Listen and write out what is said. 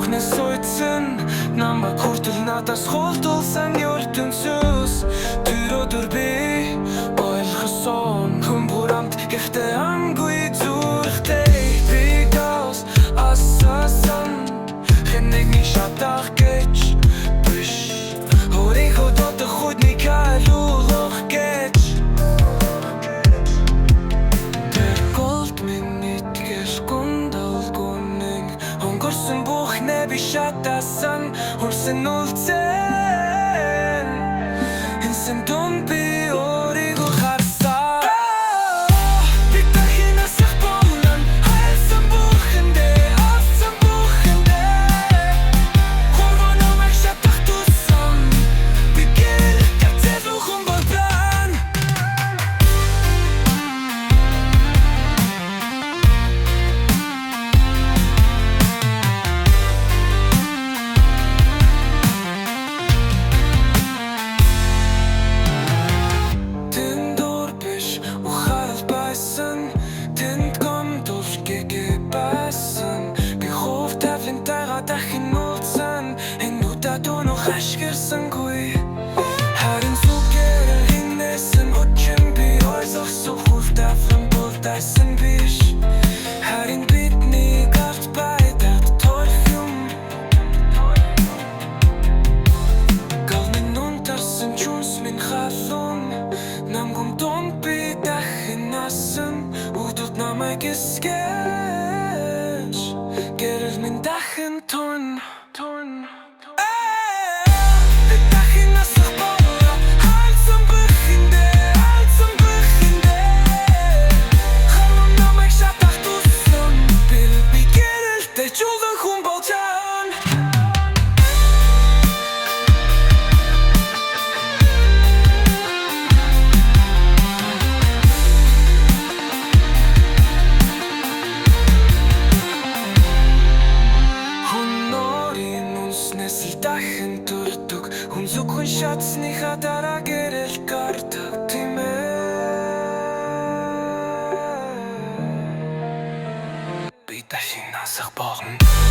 бүхнээс сойдсан намайг хүртэл надаас хулдуулсан ертөнцөөс тэр өдөр би ойлгосон хүн бурамт гэхдээ амгүй зүрхтэй because асаасан хэнэг нэг шатах гэж биш өөрийнхөө дотор худник алуулах гэж тэр голд минь итгэж гундалгуныг өнгөрсөн бүхнээ би шатаасан хурсан үлцэн энсэн дун би өөрийгөө харсаа би дахинаас болон хайсан бүхэндээ авсан бүхэндээ хорвономыг шатах тусан би гэрэлтэй зэлүүхэн болбан дахин уулзсан энэ удаа хашгирсангүй харин зүгээр инээсэн өчим би ойлгосон хүртэвэн болдайсан биш харин бидний гарт байдад торхим галмын унтарсан чунс минь халун намгум дон би дахин асан удууд намайг эскэж гэрэл минь дахин тун дахин турдаг хүн зөвхөн шатсныхаа дараа гэрэл гардаг тийм ээ би дахин насах болно